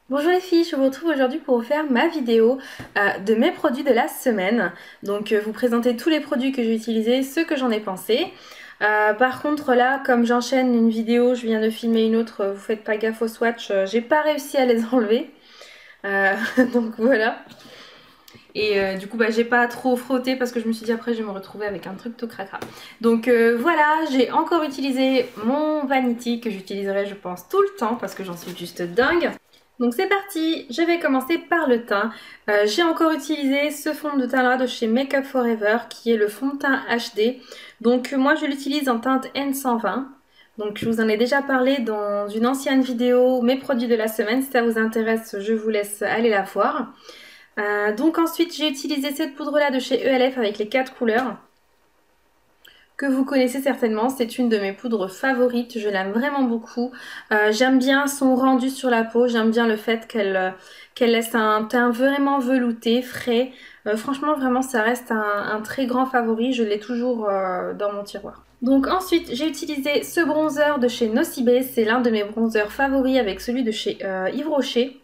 Bonjour les filles, je vous retrouve aujourd'hui pour vous faire ma vidéo de mes produits de la semaine. Donc vous présenter tous les produits que j'ai utilisés, ce que j'en ai pensé. Par contre là, comme j'enchaîne une vidéo, je viens de filmer une autre, vous faites pas gaffe aux swatchs, j'ai pas réussi à les enlever. Euh, donc voilà. Et du coup j'ai pas trop frotté parce que je me suis dit après je vais me retrouver avec un truc tout cracra. Donc voilà, j'ai encore utilisé mon Vanity que j'utiliserai je pense tout le temps parce que j'en suis juste dingue. Donc c'est parti, je vais commencer par le teint. J'ai encore utilisé ce fond de teint là de chez Make Up For Ever qui est le fond de teint HD. Donc moi je l'utilise en teinte N120. Donc je vous en ai déjà parlé dans une ancienne vidéo, mes produits de la semaine. Si ça vous intéresse, je vous laisse aller la voir. Donc ensuite j'ai utilisé cette poudre là de chez ELF avec les 4 couleurs que vous connaissez certainement. C'est une de mes poudres favorites, je l'aime vraiment beaucoup. J'aime bien son rendu sur la peau, j'aime bien le fait qu'elle laisse un teint vraiment velouté, frais. Franchement vraiment ça reste un très grand favori, je l'ai toujours dans mon tiroir. Donc ensuite j'ai utilisé ce bronzer de chez Nocibé, c'est l'un de mes bronzers favoris avec celui de chez Yves Rocher.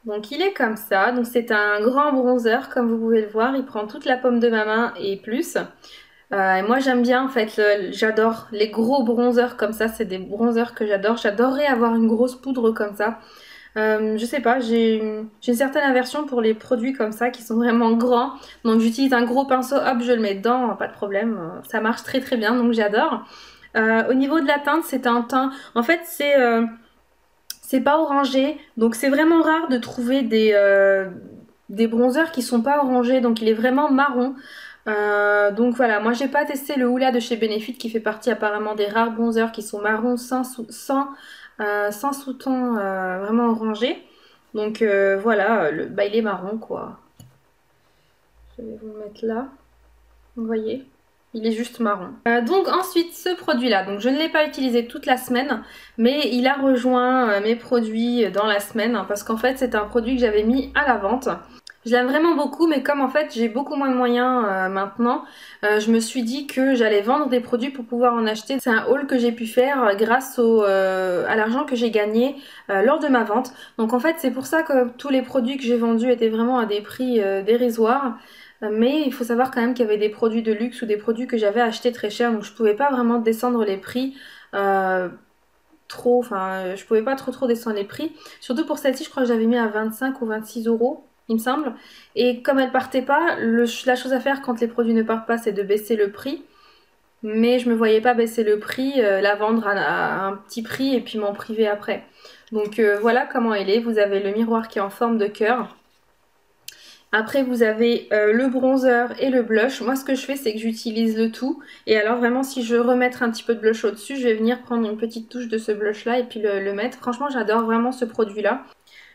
Donc il est comme ça, donc c'est un grand bronzer comme vous pouvez le voir, il prend toute la paume de ma main et plus. Et moi j'aime bien en fait, j'adore les gros bronzers comme ça, c'est des bronzers que j'adore. J'adorerais avoir une grosse poudre comme ça. Je sais pas, j'ai une certaine aversion pour les produits comme ça qui sont vraiment grands. Donc j'utilise un gros pinceau, hop je le mets dedans, pas de problème, ça marche très très bien donc j'adore. Au niveau de la teinte, c'est un teint, en fait c'est pas orangé, donc c'est vraiment rare de trouver des bronzers qui sont pas orangés, donc il est vraiment marron. Donc voilà, moi j'ai pas testé le Hoola de chez Benefit qui fait partie apparemment des rares bronzers qui sont marrons sans sous-ton vraiment orangé. Donc voilà, bah, il est marron quoi. Je vais vous le mettre là, vous voyez. Il est juste marron. Donc ensuite ce produit là, donc je ne l'ai pas utilisé toute la semaine, mais il a rejoint mes produits dans la semaine hein, parce qu'en fait c'est un produit que j'avais mis à la vente. Je l'aime vraiment beaucoup, mais comme en fait j'ai beaucoup moins de moyens maintenant, je me suis dit que j'allais vendre des produits pour pouvoir en acheter. C'est un haul que j'ai pu faire grâce à l'argent que j'ai gagné lors de ma vente. Donc en fait c'est pour ça que tous les produits que j'ai vendus étaient vraiment à des prix dérisoires. Mais il faut savoir quand même qu'il y avait des produits de luxe ou des produits que j'avais achetés très cher, donc je pouvais pas vraiment descendre les prix euh, trop, enfin je pouvais pas trop descendre les prix. Surtout pour celle-ci, je crois que j'avais mis à 25 ou 26 euros, il me semble. Et comme elle partait pas, la chose à faire quand les produits ne partent pas, c'est de baisser le prix. Mais je me voyais pas baisser le prix, la vendre à un petit prix et puis m'en priver après. Donc voilà comment elle est. Vous avez le miroir qui est en forme de cœur. Après vous avez le bronzer et le blush. Moi ce que je fais c'est que j'utilise le tout. Et alors vraiment si je veux remettre un petit peu de blush au dessus, je vais venir prendre une petite touche de ce blush là et puis le mettre. Franchement j'adore vraiment ce produit là.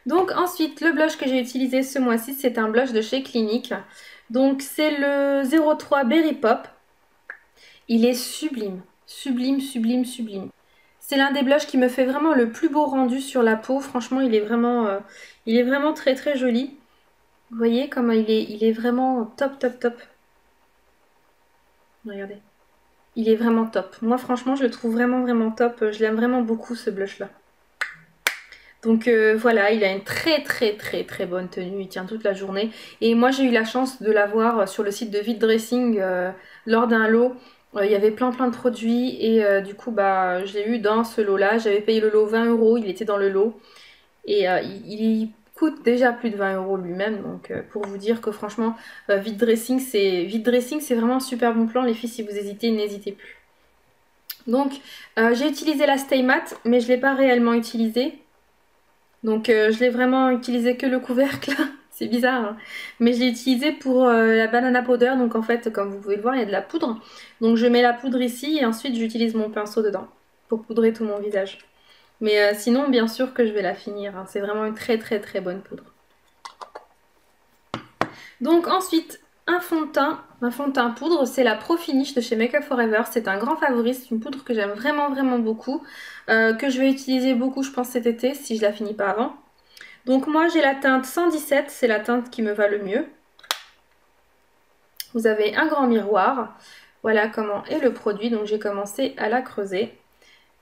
Donc ensuite le blush que j'ai utilisé ce mois-ci c'est un blush de chez Clinique. Donc c'est le 03 Berry Pop. Il est sublime, sublime, sublime, sublime. C'est l'un des blushs qui me fait vraiment le plus beau rendu sur la peau. Franchement il est vraiment très très joli. Vous voyez comment il est vraiment top, top, top. Regardez. Il est vraiment top. Moi, franchement, je le trouve vraiment, vraiment top. Je l'aime vraiment beaucoup, ce blush-là. Donc voilà, il a une très, très, très, très bonne tenue. Il tient toute la journée. Et moi, j'ai eu la chance de l'avoir sur le site de Vide Dressing lors d'un lot. Il y avait plein, plein de produits. Et du coup, bah, je l'ai eu dans ce lot-là. J'avais payé le lot 20 euros. Il était dans le lot. Et il coûte déjà plus de 20 euros lui-même. Donc pour vous dire que franchement, Vide Dressing, c'est vraiment un super bon plan. Les filles, si vous hésitez, n'hésitez plus. Donc j'ai utilisé la Stay Matte, mais je ne l'ai pas réellement utilisée. Donc je l'ai vraiment utilisé que le couvercle. C'est bizarre, hein. Mais je l'ai utilisé pour la banana powder. Donc en fait, comme vous pouvez le voir, il y a de la poudre. Donc je mets la poudre ici et ensuite j'utilise mon pinceau dedans pour poudrer tout mon visage. Mais sinon, bien sûr que je vais la finir, hein. C'est vraiment une très très très bonne poudre. Donc ensuite, un fond de teint poudre, c'est la Pro Finish de chez Make Up For Ever. C'est un grand favori, c'est une poudre que j'aime vraiment vraiment beaucoup, que je vais utiliser beaucoup je pense cet été si je la finis pas avant. Donc moi j'ai la teinte 117, c'est la teinte qui me va le mieux. Vous avez un grand miroir, voilà comment est le produit, donc j'ai commencé à la creuser.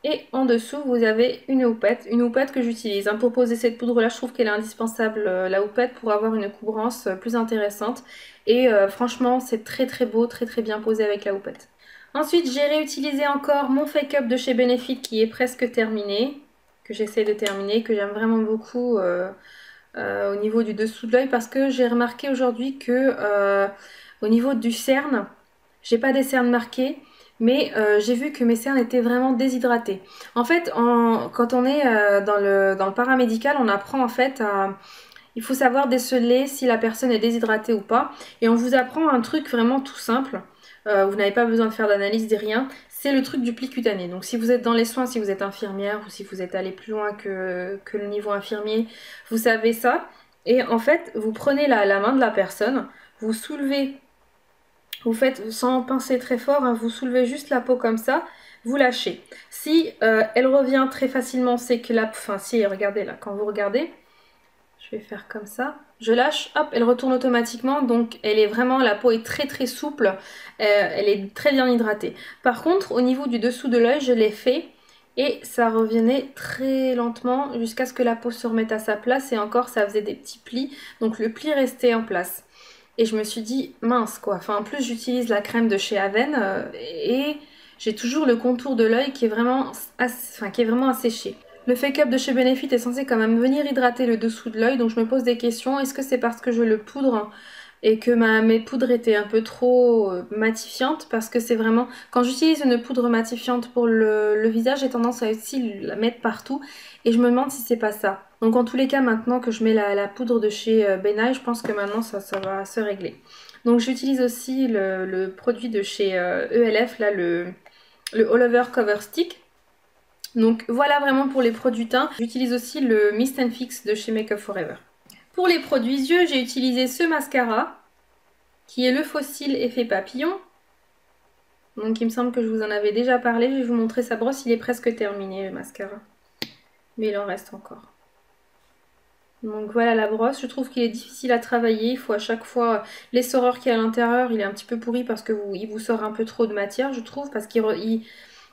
Et en dessous, vous avez une houppette que j'utilise. Pour poser cette poudre-là, je trouve qu'elle est indispensable, la houppette, pour avoir une couvrance plus intéressante. Et franchement, c'est très très beau, très très bien posé avec la houppette. Ensuite, j'ai réutilisé encore mon Fake Up de chez Benefit qui est presque terminé, que j'essaie de terminer, que j'aime vraiment beaucoup au niveau du dessous de l'œil, parce que j'ai remarqué aujourd'hui que au niveau du cerne, j'ai pas des cernes marquées, mais j'ai vu que mes cernes étaient vraiment déshydratées. En fait, quand on est dans le paramédical, on apprend en fait à... Il faut savoir déceler si la personne est déshydratée ou pas. Et on vous apprend un truc vraiment tout simple. Vous n'avez pas besoin de faire d'analyse, de rien. C'est le truc du pli cutané. Donc si vous êtes dans les soins, si vous êtes infirmière ou si vous êtes allé plus loin que le niveau infirmier, vous savez ça. Et en fait, vous prenez la main de la personne, vous soulevez, vous faites sans pincer très fort, vous soulevez juste la peau comme ça, vous lâchez. Si elle revient très facilement, c'est que la... Enfin si, regardez là, quand vous regardez... Je vais faire comme ça. Je lâche, hop, elle retourne automatiquement. Donc elle est vraiment, la peau est très très souple. Elle est très bien hydratée. Par contre, au niveau du dessous de l'œil, je l'ai fait. Et ça revenait très lentement jusqu'à ce que la peau se remette à sa place. Et encore, ça faisait des petits plis. Donc le pli restait en place. Et je me suis dit, mince quoi. Enfin, en plus, j'utilise la crème de chez Aven. Et j'ai toujours le contour de l'œil qui est vraiment asséché. Le Fake Up de chez Benefit est censé quand même venir hydrater le dessous de l'œil, donc je me pose des questions. Est-ce que c'est parce que je le poudre et que mes poudres étaient un peu trop matifiantes? Parce que c'est vraiment... Quand j'utilise une poudre matifiante pour le visage, j'ai tendance à aussi la mettre partout. Et je me demande si c'est pas ça. Donc en tous les cas, maintenant que je mets la poudre de chez Benai, je pense que maintenant ça va se régler. Donc j'utilise aussi le produit de chez ELF, là, le All Over Cover Stick. Donc voilà vraiment pour les produits teint. J'utilise aussi le Mist & Fix de chez Make Up For Ever. Pour les produits yeux, j'ai utilisé ce mascara qui est le Fossil Effet Papillon. Donc il me semble que je vous en avais déjà parlé. Je vais vous montrer sa brosse. Il est presque terminé le mascara. Mais il en reste encore. Donc voilà la brosse. Je trouve qu'il est difficile à travailler. Il faut à chaque fois... L'essoreur qui est à l'intérieur, il est un petit peu pourri parce qu'il vous sort un peu trop de matière, je trouve. Parce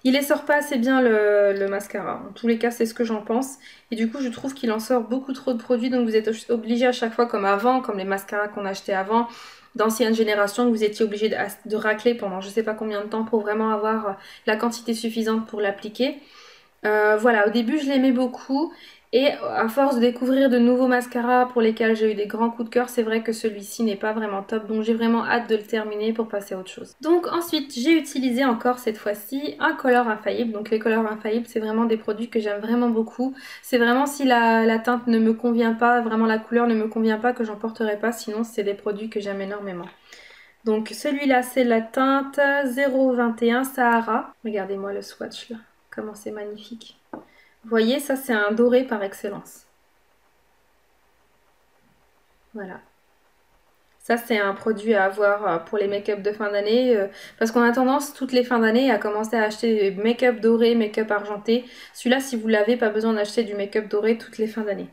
il essore pas assez bien le mascara. En tous les cas, c'est ce que j'en pense. Et du coup, je trouve qu'il en sort beaucoup trop de produits. Donc vous êtes obligé à chaque fois, comme avant, comme les mascaras qu'on achetait avant, d'anciennes générations, que vous étiez obligé de racler pendant je sais pas combien de temps pour vraiment avoir la quantité suffisante pour l'appliquer. Voilà, au début, je l'aimais beaucoup. Et à force de découvrir de nouveaux mascaras pour lesquels j'ai eu des grands coups de cœur, c'est vrai que celui-ci n'est pas vraiment top. Donc j'ai vraiment hâte de le terminer pour passer à autre chose. Donc ensuite, j'ai utilisé encore cette fois-ci un Color Infaillible. Donc les Color Infaillible, c'est vraiment des produits que j'aime vraiment beaucoup. C'est vraiment si la teinte ne me convient pas, vraiment la couleur ne me convient pas, que j'en porterai pas. Sinon, c'est des produits que j'aime énormément. Donc celui-là, c'est la teinte 021 Sahara. Regardez-moi le swatch là, comment c'est magnifique. Vous voyez, ça c'est un doré par excellence. Voilà. Ça c'est un produit à avoir pour les make-up de fin d'année. Parce qu'on a tendance toutes les fins d'année à commencer à acheter des make-up doré, make-up argenté. Celui-là, si vous l'avez, pas besoin d'acheter du make-up doré toutes les fins d'année.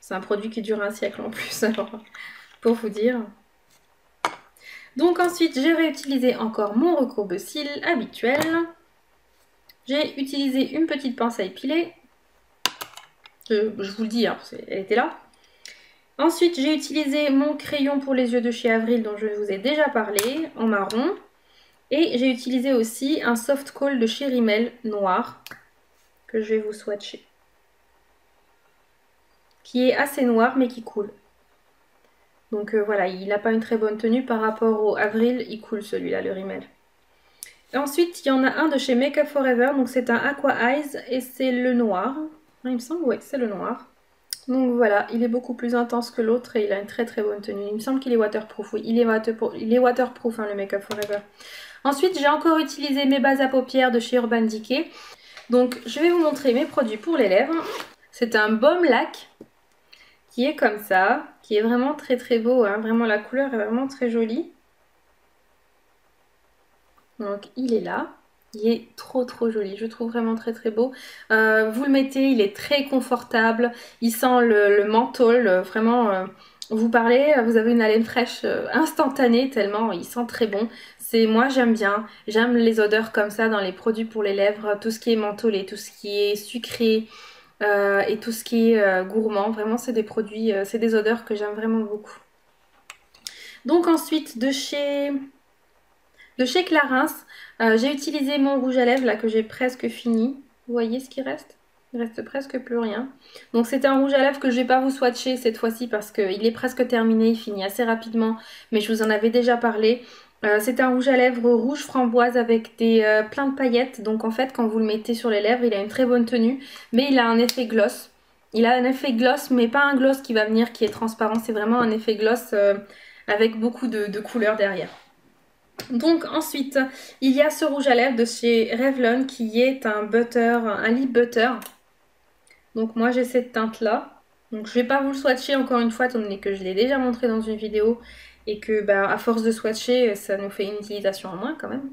C'est un produit qui dure un siècle en plus, alors, pour vous dire. Donc ensuite, j'ai réutilisé encore mon recourbe-cils habituel. J'ai utilisé une petite pince à épiler. Je vous le dis, hein, elle était là. Ensuite, j'ai utilisé mon crayon pour les yeux de chez Avril dont je vous ai déjà parlé, en marron. Et j'ai utilisé aussi un soft kohl de chez Rimmel noir, que je vais vous swatcher. Qui est assez noir mais qui coule. Donc voilà, il n'a pas une très bonne tenue par rapport au Avril, il coule celui-là, le Rimmel. Et ensuite, il y en a un de chez Make Up For Ever, donc c'est un Aqua Eyes et c'est le noir. Il me semble, ouais, c'est le noir. Donc voilà, il est beaucoup plus intense que l'autre et il a une très très bonne tenue. Il me semble qu'il est waterproof, oui, il est waterproof le Make Up For Ever. Ensuite, j'ai encore utilisé mes bases à paupières de chez Urban Decay. Donc je vais vous montrer mes produits pour les lèvres. C'est un baume lac qui est comme ça, qui est vraiment très très beau, hein. Vraiment la couleur est vraiment très jolie. Donc il est là, il est trop trop joli, je trouve vraiment très très beau. Vous le mettez, il est très confortable, il sent le menthol, vraiment vous parlez, vous avez une haleine fraîche instantanée tellement il sent très bon. Moi j'aime bien, j'aime les odeurs comme ça dans les produits pour les lèvres, tout ce qui est mentholé, tout ce qui est sucré et tout ce qui est gourmand. Vraiment c'est des produits, c'est des odeurs que j'aime vraiment beaucoup. Donc ensuite de chez Clarins, j'ai utilisé mon rouge à lèvres là que j'ai presque fini. Vous voyez ce qui reste? Il reste presque plus rien. Donc c'est un rouge à lèvres que je vais pas vous swatcher cette fois-ci parce qu'il est presque terminé, il finit assez rapidement, mais je vous en avais déjà parlé. C'est un rouge à lèvres rouge framboise avec plein de paillettes. Donc en fait quand vous le mettez sur les lèvres, il a une très bonne tenue, mais il a un effet gloss. Il a un effet gloss, mais pas un gloss qui va venir qui est transparent, c'est vraiment un effet gloss avec beaucoup de couleurs derrière. Donc ensuite, il y a ce rouge à lèvres de chez Revlon qui est un lip butter. Donc moi j'ai cette teinte là. Donc je vais pas vous le swatcher encore une fois étant donné que je l'ai déjà montré dans une vidéo et que bah, à force de swatcher ça nous fait une utilisation en moins quand même,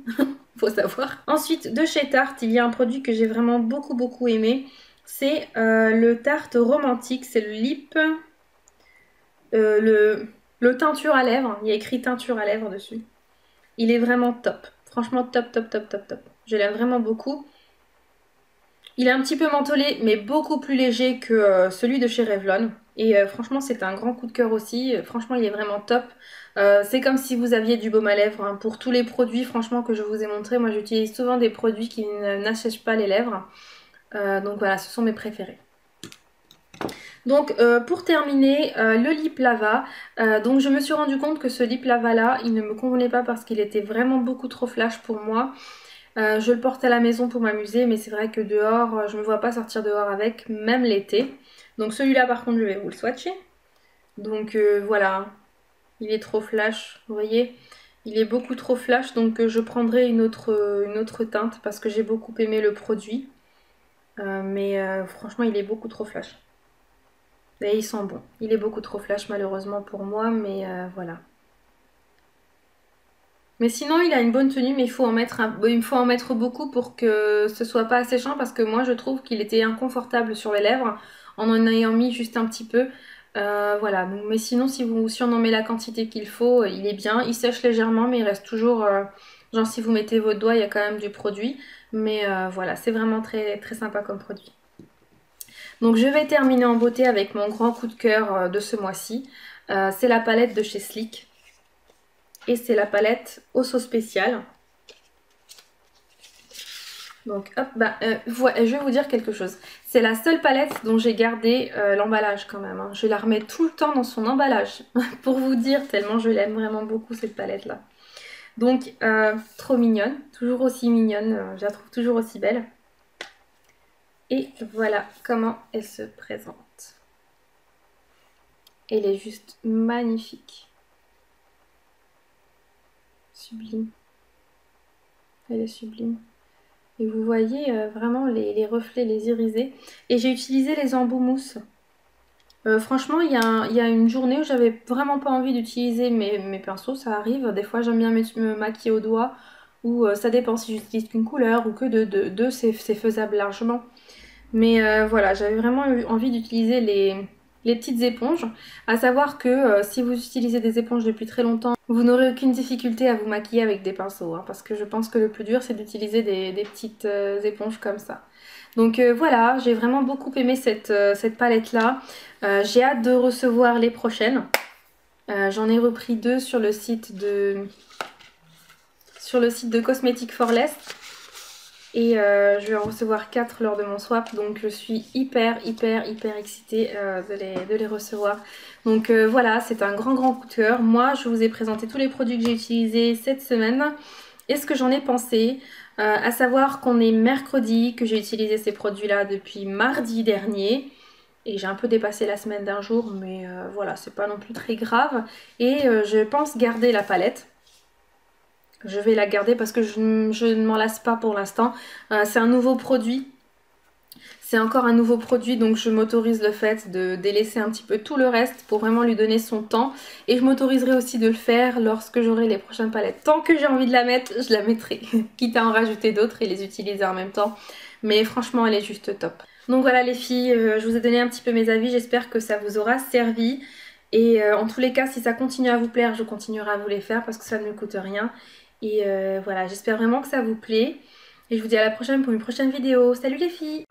faut savoir. Ensuite de chez Tarte, il y a un produit que j'ai vraiment beaucoup aimé. C'est le Tarte romantique, c'est le lip, le teinture à lèvres, il y a écrit teinture à lèvres dessus. Il est vraiment top. Franchement top. Je l'aime vraiment beaucoup. Il est un petit peu mentholé mais beaucoup plus léger que celui de chez Revlon. Et franchement c'est un grand coup de cœur aussi. Franchement il est vraiment top. C'est comme si vous aviez du baume à lèvres. Hein. Pour tous les produits franchement que je vous ai montré, moi j'utilise souvent des produits qui n'assèchent pas les lèvres. Donc voilà, ce sont mes préférés. Donc pour terminer, le lip lava. Donc je me suis rendu compte que ce lip lava là, il ne me convenait pas parce qu'il était vraiment beaucoup trop flash pour moi. Je le porte à la maison pour m'amuser, mais c'est vrai que dehors, je ne me vois pas sortir dehors avec, même l'été. Donc celui-là par contre je vais vous le swatcher. Donc voilà, il est trop flash, vous voyez. Il est beaucoup trop flash, donc je prendrai une autre teinte parce que j'ai beaucoup aimé le produit. Mais franchement il est beaucoup trop flash. Et il sent bon. Il est beaucoup trop flash malheureusement pour moi, mais voilà. Mais sinon il a une bonne tenue, mais il faut en mettre beaucoup pour que ce soit pas asséchant parce que moi je trouve qu'il était inconfortable sur les lèvres en ayant mis juste un petit peu. Voilà, mais sinon si on en met la quantité qu'il faut, il est bien. Il sèche légèrement mais il reste toujours, genre si vous mettez votre doigt il y a quand même du produit. Mais voilà, c'est vraiment très sympa comme produit. Donc je vais terminer en beauté avec mon grand coup de cœur de ce mois-ci. C'est la palette de chez Sleek. Et c'est la palette Osso Spécial. Donc hop, je vais vous dire quelque chose. C'est la seule palette dont j'ai gardé l'emballage quand même. Hein. Je la remets tout le temps dans son emballage. Pour vous dire, tellement je l'aime vraiment beaucoup cette palette là. Donc trop mignonne, toujours aussi mignonne. Je la trouve toujours aussi belle. Et voilà comment elle se présente. Elle est juste magnifique. Sublime. Elle est sublime. Et vous voyez vraiment les reflets, les irisés. Et j'ai utilisé les embouts mousse. Franchement, il y a une journée où j'avais vraiment pas envie d'utiliser mes pinceaux, ça arrive. Des fois, j'aime bien me maquiller au doigt. Ou ça dépend si j'utilise qu'une couleur ou que deux, c'est faisable largement. Mais voilà, j'avais vraiment eu envie d'utiliser les petites éponges. À savoir que si vous utilisez des éponges depuis très longtemps, vous n'aurez aucune difficulté à vous maquiller avec des pinceaux. Hein, parce que je pense que le plus dur, c'est d'utiliser des petites éponges comme ça. Donc voilà, j'ai vraiment beaucoup aimé cette palette-là. J'ai hâte de recevoir les prochaines. J'en ai repris 2 sur le site de Cosmetics for Less. Et je vais en recevoir 4 lors de mon swap. Donc je suis hyper excitée de les recevoir. Donc voilà, c'est un grand coup de cœur. Moi, je vous ai présenté tous les produits que j'ai utilisés cette semaine et ce que j'en ai pensé. À savoir qu'on est mercredi, que j'ai utilisé ces produits-là depuis mardi dernier. Et j'ai un peu dépassé la semaine d'un jour, mais voilà, c'est pas non plus très grave. Et je pense garder la palette. Je vais la garder parce que je ne m'en lasse pas pour l'instant. C'est un nouveau produit. C'est encore un nouveau produit, donc je m'autorise le fait de délaisser un petit peu tout le reste pour vraiment lui donner son temps. Et je m'autoriserai aussi de le faire lorsque j'aurai les prochaines palettes. Tant que j'ai envie de la mettre, je la mettrai. Quitte à en rajouter d'autres et les utiliser en même temps. Mais franchement, elle est juste top. Donc voilà les filles, je vous ai donné un petit peu mes avis. J'espère que ça vous aura servi. Et en tous les cas, si ça continue à vous plaire, je continuerai à vous les faire parce que ça ne me coûte rien. Et voilà, j'espère vraiment que ça vous plaît. Et je vous dis à la prochaine pour une prochaine vidéo. Salut les filles!